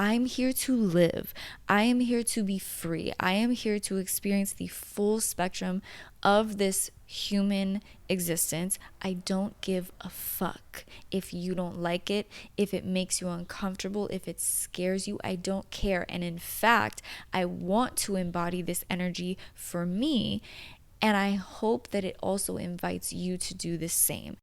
I'm here to live. I am here to be free. I am here to experience the full spectrum of this human existence. I don't give a fuck if you don't like it, if it makes you uncomfortable, if it scares you. I don't care. And in fact, I want to embody this energy for me. And I hope that it also invites you to do the same.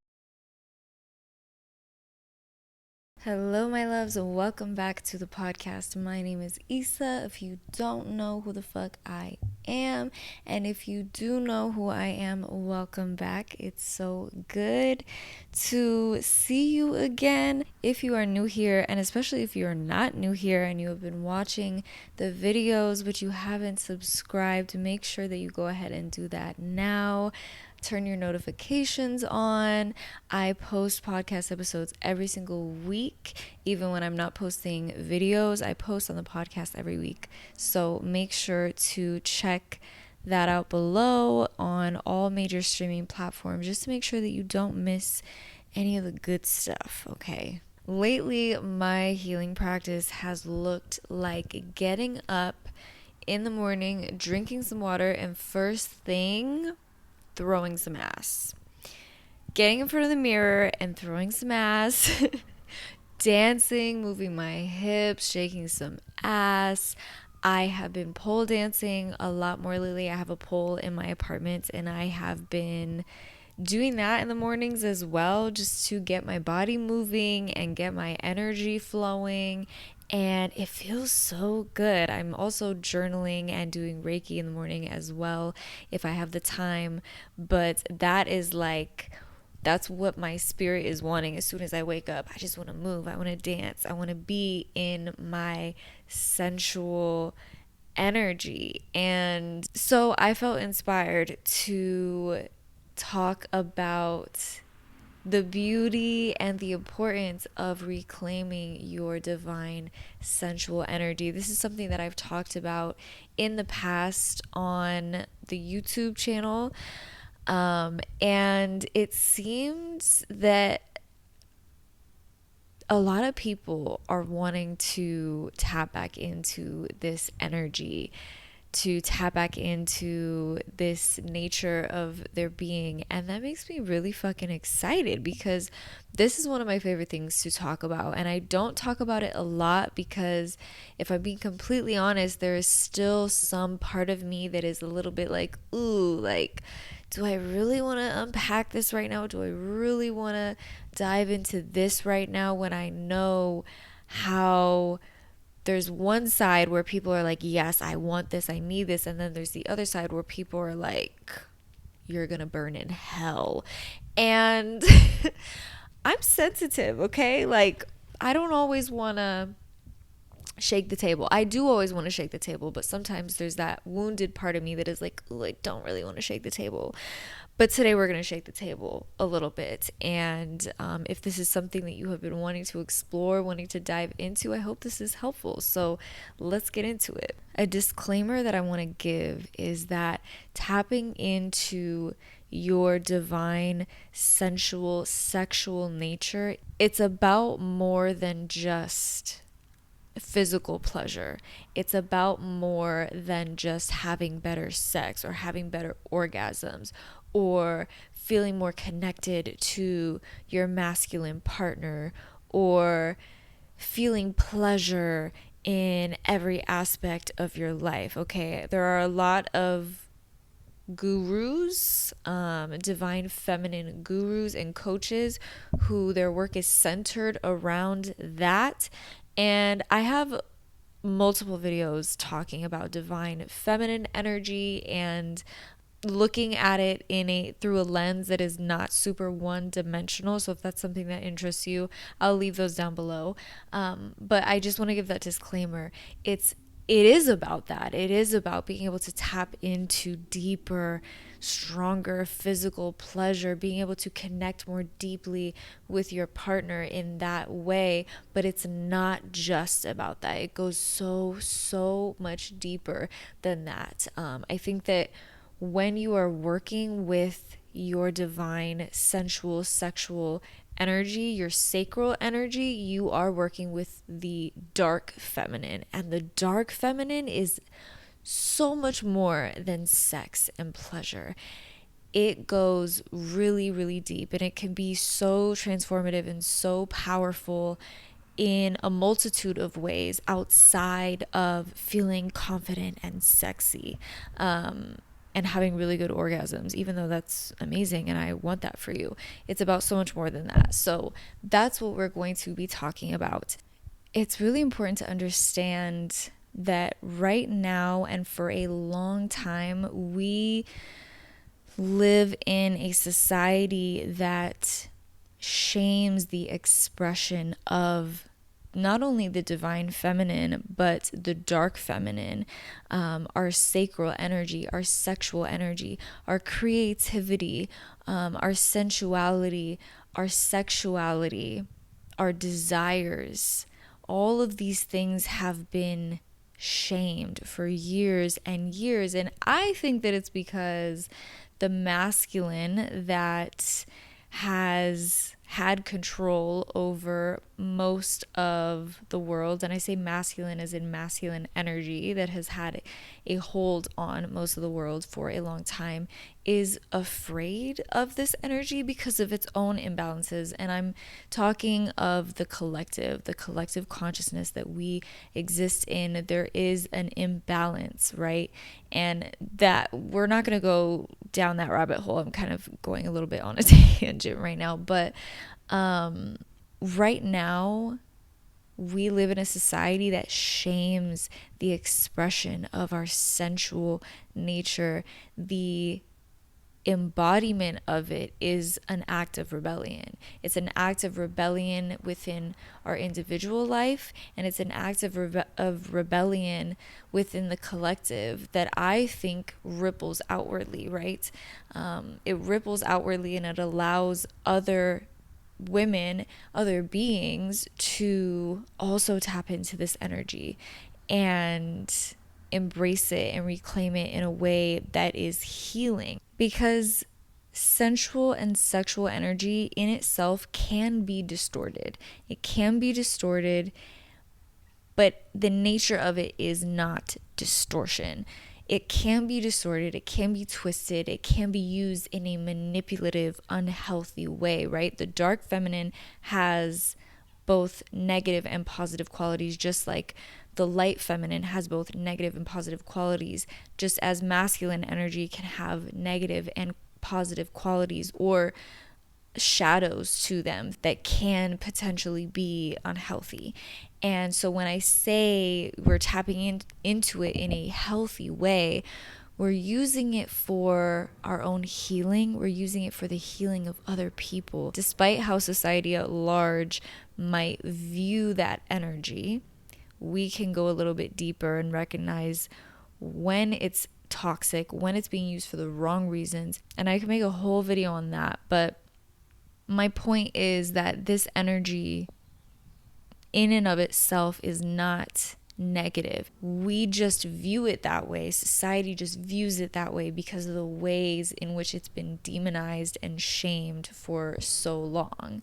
Hello, my loves, and welcome back to the podcast. My name is Issa. If you don't know who the fuck I am, and if you do know who I am, welcome back. It's so good to see you again. If you are new here, and especially if you are not new here and you have been watching the videos but you haven't subscribed, make sure that you go ahead and do that now. Turn your notifications on. I post podcast episodes every single week. Even when I'm not posting videos, I post on the podcast every week. So make sure to check that out below on all major streaming platforms just to make sure that you don't miss any of the good stuff, okay? Lately, my healing practice has looked like getting up in the morning, drinking some water, and first thing, throwing some ass. Getting in front of the mirror and throwing some ass, dancing, moving my hips, shaking some ass. I have been pole dancing a lot more lately. I have a pole in my apartment and I have been doing that in the mornings as well, just to get my body moving and get my energy flowing. And it feels so good. I'm also journaling and doing Reiki in the morning as well if I have the time. But that is like, that's what my spirit is wanting. As soon as I wake up, I just want to move. I want to dance. I want to be in my sensual energy. And so I felt inspired to talk about the beauty and the importance of reclaiming your divine sensual energy. This is something that I've talked about in the past on the YouTube channel. And it seems that a lot of people are wanting to tap back into this energy, to tap back into this nature of their being. And that makes me really fucking excited because this is one of my favorite things to talk about. And I don't talk about it a lot because, if I'm being completely honest, there is still some part of me that is a little bit like, ooh, like, do I really want to unpack this right now? Do I really want to dive into this right now when I know how there's one side where people are like, yes, I want this, I need this. And then there's the other side where people are like, you're going to burn in hell. And I'm sensitive, okay? Like, I don't always want to shake the table. I do always want to shake the table, but sometimes there's that wounded part of me that is like, oh, I don't really want to shake the table. But today we're going to shake the table a little bit. And if this is something that you have been wanting to explore, wanting to dive into, I hope this is helpful. So let's get into it. A disclaimer that I want to give is that tapping into your divine, sensual, sexual nature, it's about more than just physical pleasure. It's about more than just having better sex or having better orgasms or feeling more connected to your masculine partner or feeling pleasure in every aspect of your life. Okay, there are a lot of gurus, divine feminine gurus and coaches who their work is centered around that. And I have multiple videos talking about divine feminine energy and looking at it through a lens that is not super one dimensional. So if that's something that interests you, I'll leave those down below. But I just want to give that disclaimer. It is about that. It is about being able to tap into deeper, stronger physical pleasure, being able to connect more deeply with your partner in that way. But it's not just about that. It goes so much deeper than that. I think that when you are working with your divine, sensual, sexual energy, your sacral energy, you are working with the dark feminine. And the dark feminine is so much more than sex and pleasure. It goes really, really deep, and it can be so transformative and so powerful in a multitude of ways outside of feeling confident and sexy, and having really good orgasms, even though that's amazing and I want that for you. It's about so much more than that. So that's what we're going to be talking about. It's really important to understand that right now and for a long time, we live in a society that shames the expression of not only the divine feminine, but the dark feminine, our sacral energy, our sexual energy, our creativity, our sensuality, our sexuality, our desires. All of these things have been shamed for years and years. And I think that it's because the masculine that has had control over most of the world, and I say masculine as in masculine energy that has had a hold on most of the world for a long time, is afraid of this energy because of its own imbalances. And I'm talking of the collective consciousness that we exist in. There is an imbalance, right? And that we're not going to go down that rabbit hole. I'm kind of going a little bit on a tangent right now, but right now we live in a society that shames the expression of our sensual nature. The embodiment of it is an act of rebellion. It's an act of rebellion within our individual life, and it's an act of rebellion within the collective that I think ripples outwardly, right? It ripples outwardly, and it allows other women, other beings to also tap into this energy and embrace it and reclaim it in a way that is healing. Because sensual and sexual energy in itself can be distorted. It can be distorted, but the nature of it is not distortion. It can be distorted, it can be twisted, it can be used in a manipulative, unhealthy way, right? The dark feminine has both negative and positive qualities, just like the light feminine has both negative and positive qualities, just as masculine energy can have negative and positive qualities or shadows to them that can potentially be unhealthy. And so when I say we're tapping into it in a healthy way, we're using it for our own healing. We're using it for the healing of other people. Despite how society at large might view that energy, we can go a little bit deeper and recognize when it's toxic, when it's being used for the wrong reasons. And I can make a whole video on that, but my point is that this energy in and of itself is not negative. We just view it that way. Society just views it that way because of the ways in which it's been demonized and shamed for so long.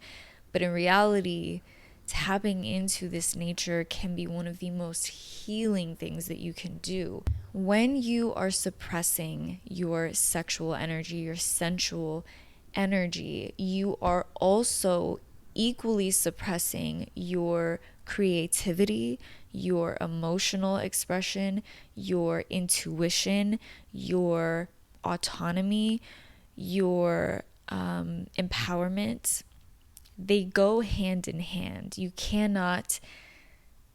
But in reality, tapping into this nature can be one of the most healing things that you can do. When you are suppressing your sexual energy, your sensual energy, you are also equally suppressing your creativity, your emotional expression, your intuition, your autonomy, your empowerment. They go hand in hand. You cannot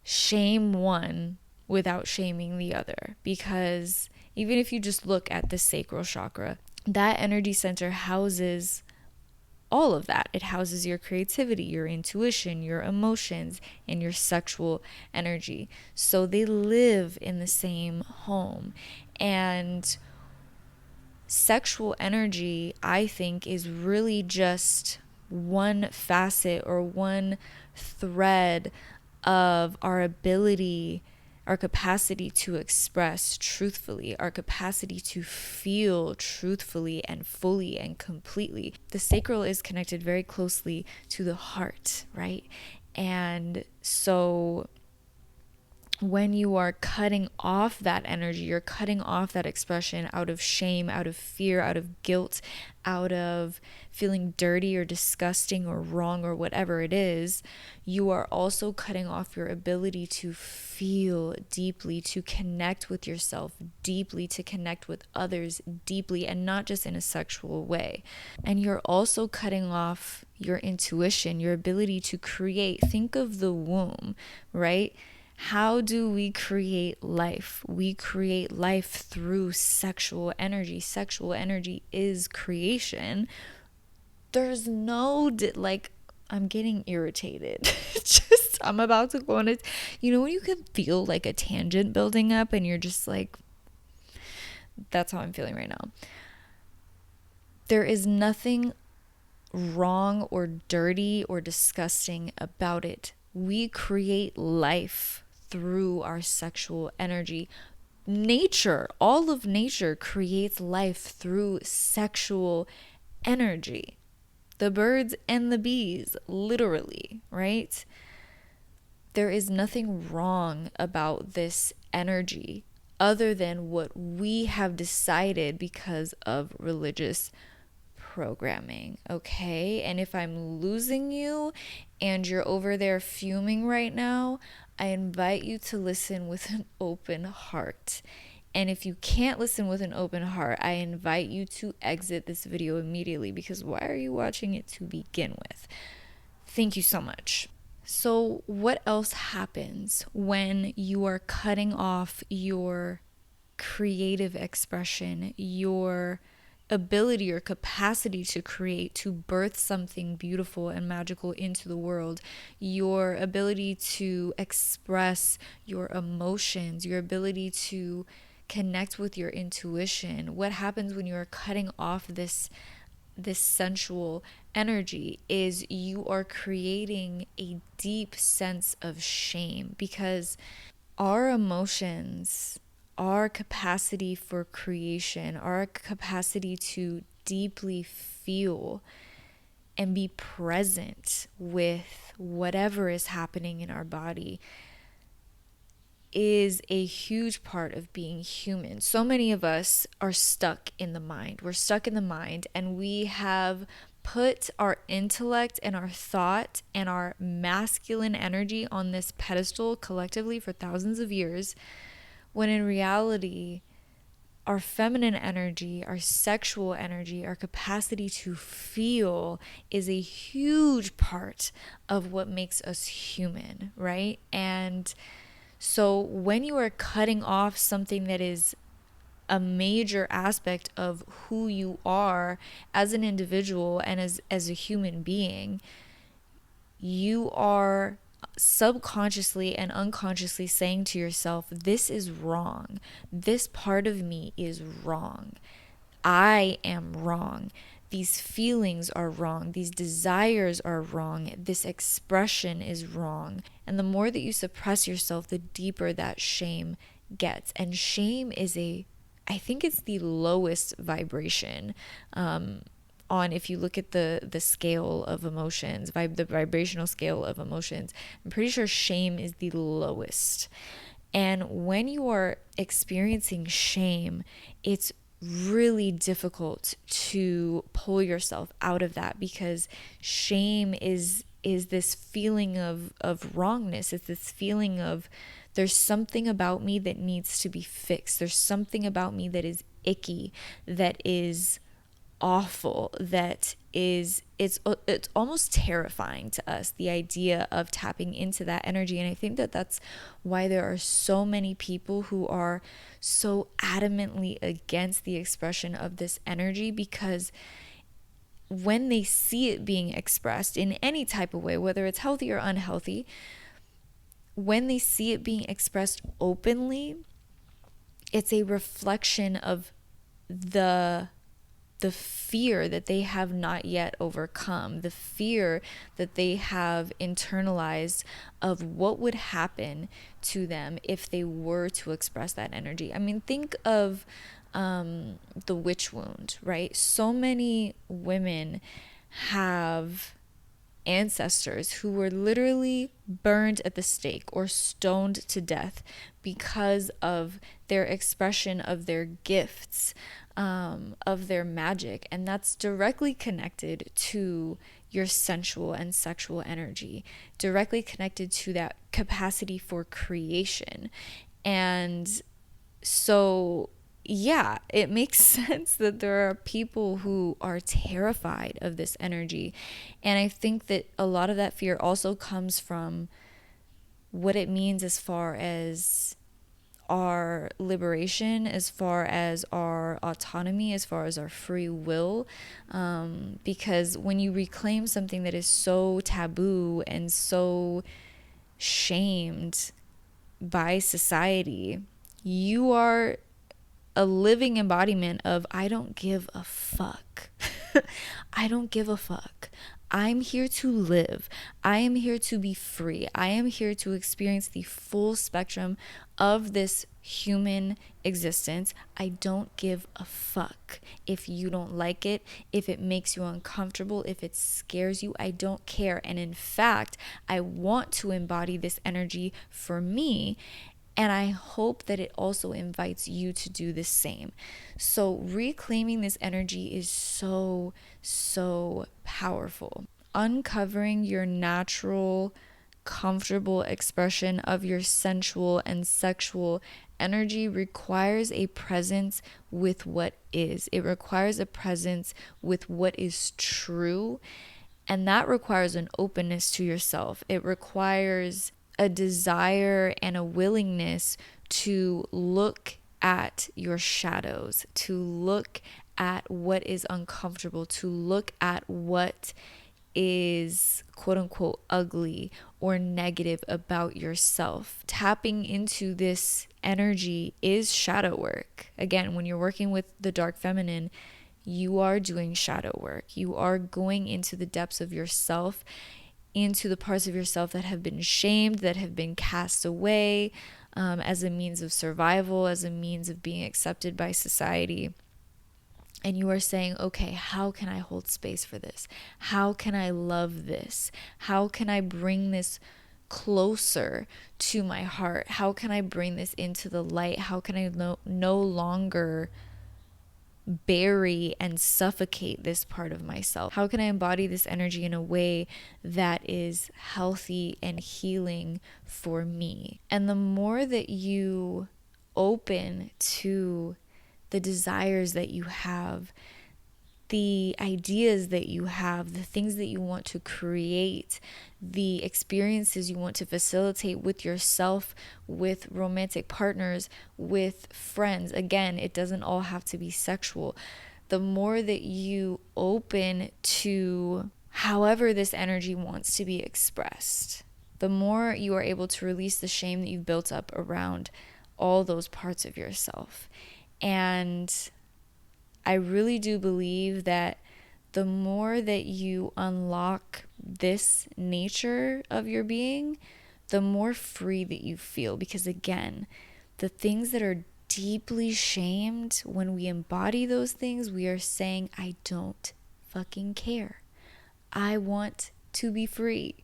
shame one without shaming the other, because even if you just look at the sacral chakra, that energy center houses all of that. It houses your creativity, your intuition, your emotions, and your sexual energy. So they live in the same home. And sexual energy, I think, is really just one facet or one thread of our ability, our capacity to express truthfully, our capacity to feel truthfully and fully and completely. The sacral is connected very closely to the heart, right? And so when you are cutting off that energy, you're cutting off that expression out of shame, out of fear, out of guilt, out of feeling dirty or disgusting or wrong or whatever it is, you are also cutting off your ability to feel deeply, to connect with yourself deeply, to connect with others deeply, and not just in a sexual way. And you're also cutting off your intuition, your ability to create. Think of the womb, right? How do we create life? We create life through sexual energy. Sexual energy is creation. There's no, I'm getting irritated. I'm about to go on it. You know, when you can feel like a tangent building up and you're just like, that's how I'm feeling right now. There is nothing wrong or dirty or disgusting about it. We create life through our sexual energy. Nature, all of nature creates life through sexual energy. The birds and the bees, literally, right? There is nothing wrong about this energy other than what we have decided because of religious programming, okay? And if I'm losing you and you're over there fuming right now, I invite you to listen with an open heart. And if you can't listen with an open heart, I invite you to exit this video immediately, because why are you watching it to begin with? Thank you so much. So, what else happens when you are cutting off your creative expression, your ability or capacity to create, to birth something beautiful and magical into the world, your ability to express your emotions, your ability to connect with your intuition? What happens when you are cutting off this sensual energy is you are creating a deep sense of shame, because our emotions, our capacity for creation, our capacity to deeply feel and be present with whatever is happening in our body is a huge part of being human. So many of us are stuck in the mind. We're stuck in the mind, and we have put our intellect and our thought and our masculine energy on this pedestal collectively for thousands of years, when in reality, our feminine energy, our sexual energy, our capacity to feel is a huge part of what makes us human, right? And so when you are cutting off something that is a major aspect of who you are as an individual and as a human being, you are subconsciously and unconsciously saying to yourself, this is wrong. This part of me is wrong. I am wrong. These feelings are wrong. These desires are wrong. This expression is wrong. And the more that you suppress yourself, the deeper that shame gets. And shame is I think it's the lowest vibration. On, if you look at the scale of emotions, the vibrational scale of emotions, I'm pretty sure shame is the lowest. And when you are experiencing shame, it's really difficult to pull yourself out of that, because shame is this feeling of wrongness. It's this feeling of, there's something about me that needs to be fixed. There's something about me that is icky, that is awful, that is, it's almost terrifying to us, the idea of tapping into that energy. And I think that that's why there are so many people who are so adamantly against the expression of this energy, because when they see it being expressed in any type of way, whether it's healthy or unhealthy, when they see it being expressed openly, it's a reflection of the the fear that they have not yet overcome, the fear that they have internalized of what would happen to them if they were to express that energy. I mean, think of the witch wound, right? So many women have ancestors who were literally burned at the stake or stoned to death because of their expression of their gifts, of their magic. And that's directly connected to your sensual and sexual energy, directly connected to that capacity for creation. And so, yeah, it makes sense that there are people who are terrified of this energy. And I think that a lot of that fear also comes from what it means as far as our liberation, as far as our autonomy, as far as our free will. Because when you reclaim something that is so taboo and so shamed by society, you are a living embodiment of I don't give a fuck. I don't give a fuck. I'm here to live. I am here to be free. I am here to experience the full spectrum of this human existence. I don't give a fuck if you don't like it, if it makes you uncomfortable, if it scares you. I don't care. And in fact, I want to embody this energy for me. And I hope that it also invites you to do the same. So reclaiming this energy is so, so powerful. Uncovering your natural, comfortable expression of your sensual and sexual energy requires a presence with what is. It requires a presence with what is true. And that requires an openness to yourself. It requires a desire and a willingness to look at your shadows, to look at what is uncomfortable, to look at what is quote unquote ugly or negative about yourself. Tapping into this energy is shadow work. Again, when you're working with the dark feminine, you are doing shadow work. You are going into the depths of yourself, into the parts of yourself that have been shamed, that have been cast away, as a means of survival, as a means of being accepted by society. And you are saying, okay, how can I hold space for this? How can I love this? How can I bring this closer to my heart? How can I bring this into the light? How can I no longer bury and suffocate this part of myself? How can I embody this energy in a way that is healthy and healing for me? And the more that you open to the desires that you have, the ideas that you have, the things that you want to create, the experiences you want to facilitate with yourself, with romantic partners, with friends. Again, it doesn't all have to be sexual. The more that you open to however this energy wants to be expressed, the more you are able to release the shame that you've built up around all those parts of yourself. And I really do believe that the more that you unlock this nature of your being, the more free that you feel. Because again, the things that are deeply shamed, when we embody those things, we are saying, I don't fucking care. I want to be free.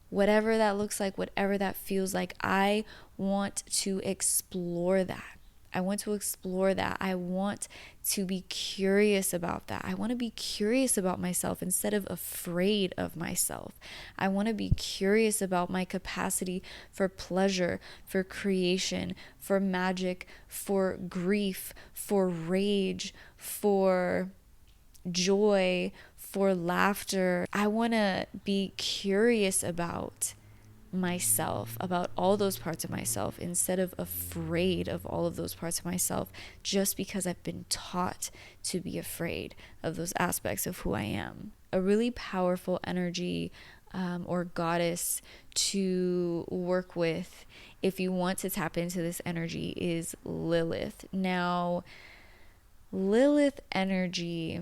Whatever that looks like, whatever that feels like, I want to explore that. I want to explore that. I want to be curious about that. I want to be curious about myself instead of afraid of myself. I want to be curious about my capacity for pleasure, for creation, for magic, for grief, for rage, for joy, for laughter. I want to be curious about myself, about all those parts of myself, instead of afraid of all of those parts of myself, just because I've been taught to be afraid of those aspects of who I am. A really powerful energy or goddess to work with if you want to tap into this energy is Lilith. Now, Lilith energy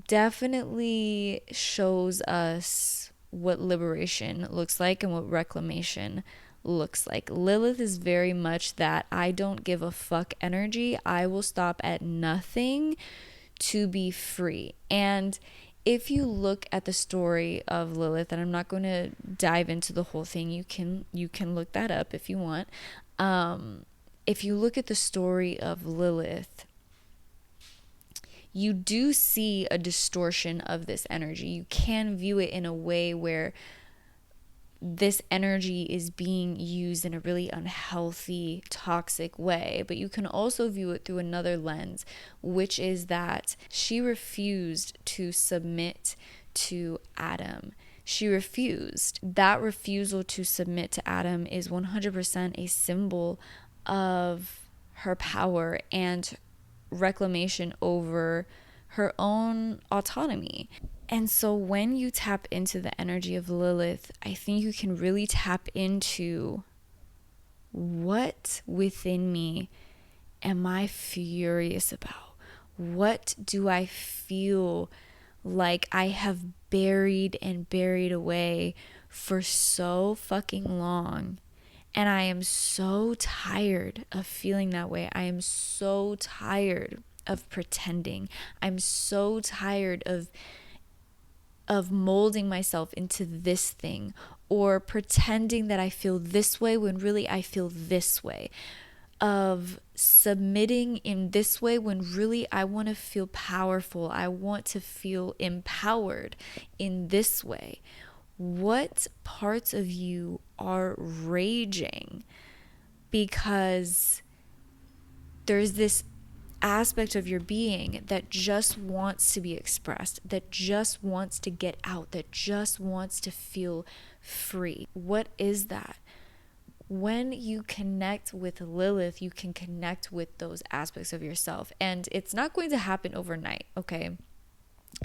definitely shows us what liberation looks like and what reclamation looks like. Lilith is very much that I don't give a fuck energy. I will stop at nothing to be free. And if you look at the story of Lilith, and I'm not going to dive into the whole thing, you can look that up if you want. If you look at the story of Lilith, you do see a distortion of this energy. You can view it in a way where this energy is being used in a really unhealthy, toxic way. But you can also view it through another lens, which is that she refused to submit to Adam. She refused. That refusal to submit to Adam is 100% a symbol of her power and reclamation over her own autonomy. And so when you tap into the energy of Lilith, I think you can really tap into what within me am I furious about? What do I feel like I have buried away for so fucking long? And I am so tired of feeling that way. I am so tired of pretending. I'm so tired of molding myself into this thing or pretending that I feel this way when really I feel this way, of submitting in this way when really I want to feel powerful. I want to feel empowered in this way. What parts of you are raging because there's this aspect of your being that just wants to be expressed, that just wants to get out, that just wants to feel free? What is that? When you connect with Lilith, you can connect with those aspects of yourself. And it's not going to happen overnight, okay?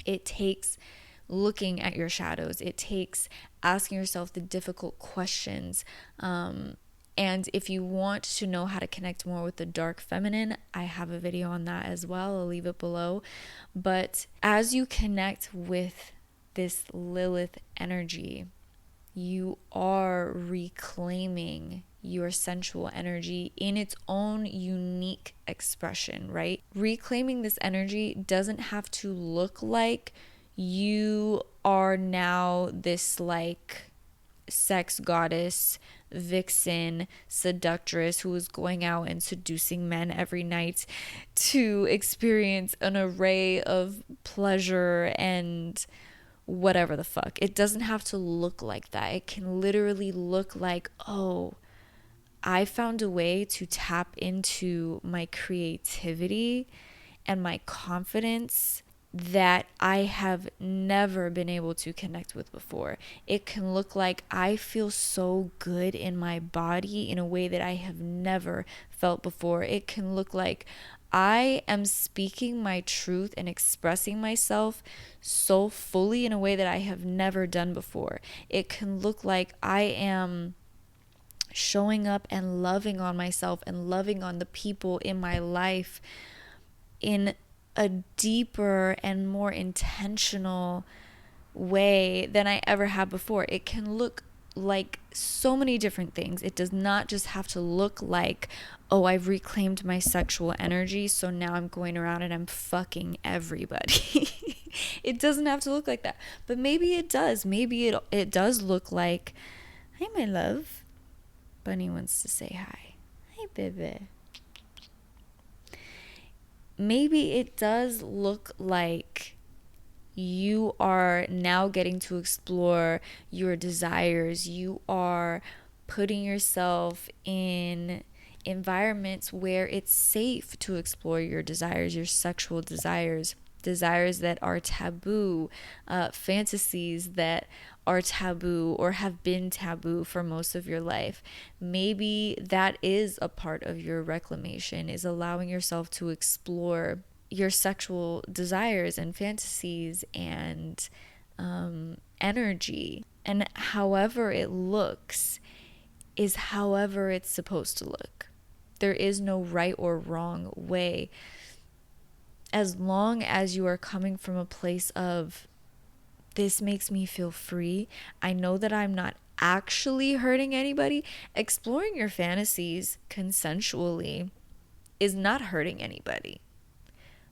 It takes looking at your shadows. It takes asking yourself the difficult questions. And if you want to know how to connect more with the dark feminine, I have a video on that as well. I'll leave it below. But as you connect with this Lilith energy, you are reclaiming your sensual energy in its own unique expression, right? Reclaiming this energy doesn't have to look like you are now this like sex goddess, vixen, seductress who is going out and seducing men every night to experience an array of pleasure and whatever the fuck. It doesn't have to look like that. It can literally look like, oh, I found a way to tap into my creativity and my confidence that I have never been able to connect with before. It can look like I feel so good in my body in a way that I have never felt before. It can look like I am speaking my truth and expressing myself so fully in a way that I have never done before. It can look like I am showing up and loving on myself and loving on the people in my life in a deeper and more intentional way than I ever have before. It can look like so many different things. It does not just have to look like, oh, I've reclaimed my sexual energy, so now I'm going around and I'm fucking everybody. It doesn't have to look like that. But maybe it does. Maybe it does look like, hi, my love. Bunny wants to say hi. Hi, baby. Maybe it does look like you are now getting to explore your desires. You are putting yourself in environments where it's safe to explore your desires, your sexual desires, desires that are taboo, fantasies that are taboo or have been taboo for most of your life. Maybe that is a part of your reclamation, is allowing yourself to explore your sexual desires and fantasies and energy. And however it looks is however it's supposed to look. There is no right or wrong way. as long as you are coming from a place of, this makes me feel free, I know that I'm not actually hurting anybody. Exploring your fantasies consensually is not hurting anybody.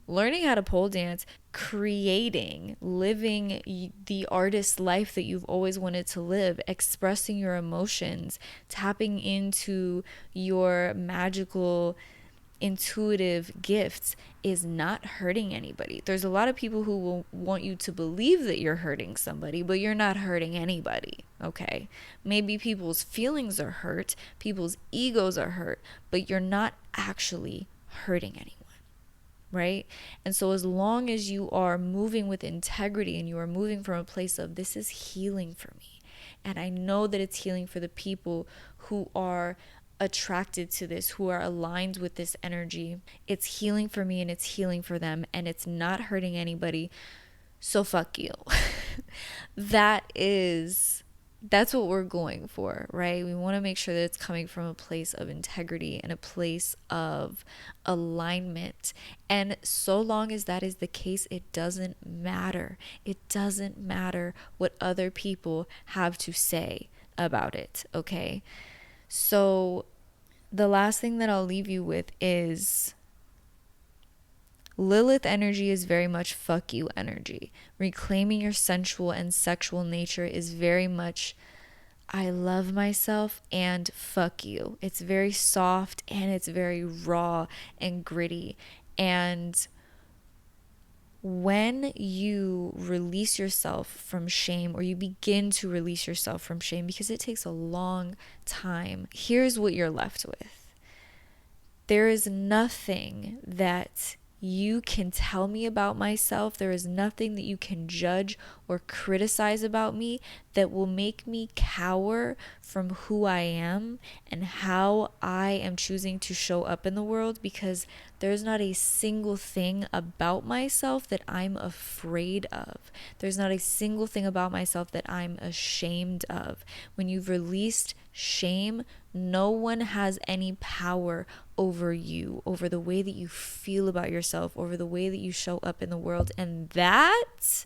Learning how to pole dance, creating, living the artist life that you've always wanted to live, expressing your emotions, tapping into your magical intuitive gifts is not hurting anybody. There's a lot of people who will want you to believe that you're hurting somebody, but you're not hurting anybody, okay? Maybe people's feelings are hurt, people's egos are hurt, but you're not actually hurting anyone, right? And so as long as you are moving with integrity and you are moving from a place of, this is healing for me, and I know that it's healing for the people who are attracted to this, who are aligned with this energy, it's healing for me and it's healing for them, and it's not hurting anybody, so fuck you. That's what we're going for, right? We want to make sure that it's coming from a place of integrity and a place of alignment. And so long as that is the case, it doesn't matter. It doesn't matter what other people have to say about it, okay? So the last thing that I'll leave you with is, Lilith energy is very much fuck you energy. Reclaiming your sensual and sexual nature is very much, I love myself and fuck you. It's very soft and it's very raw and gritty. And when you release yourself from shame, or you begin to release yourself from shame, because it takes a long time, here's what you're left with. There is nothing that you can tell me about myself. There is nothing that you can judge or criticize about me that will make me cower from who I am and how I am choosing to show up in the world, because there's not a single thing about myself that I'm afraid of. There's not a single thing about myself that I'm ashamed of. When you've released shame, no one has any power over you, over the way that you feel about yourself, over the way that you show up in the world. And that,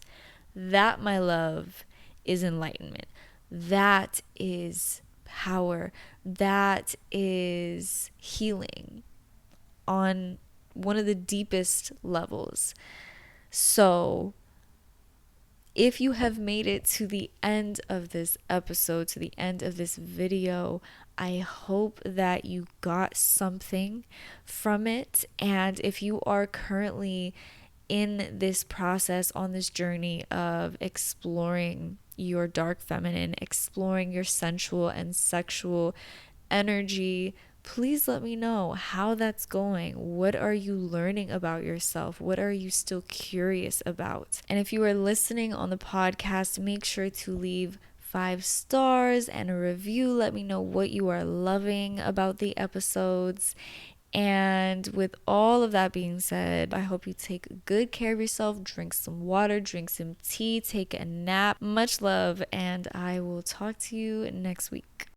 my love, is enlightenment. That is power. That is healing on one of the deepest levels. So if you have made it to the end of this episode, to the end of this video, I hope that you got something from it. And if you are currently in this process, on this journey of exploring your dark feminine, exploring your sensual and sexual energy, please let me know how that's going. What are you learning about yourself? What are you still curious about? And if you are listening on the podcast, make sure to leave 5 stars and a review. Let me know what you are loving about the episodes. And with all of that being said, I hope you take good care of yourself, drink some water, drink some tea, take a nap. Much love, and I will talk to you next week.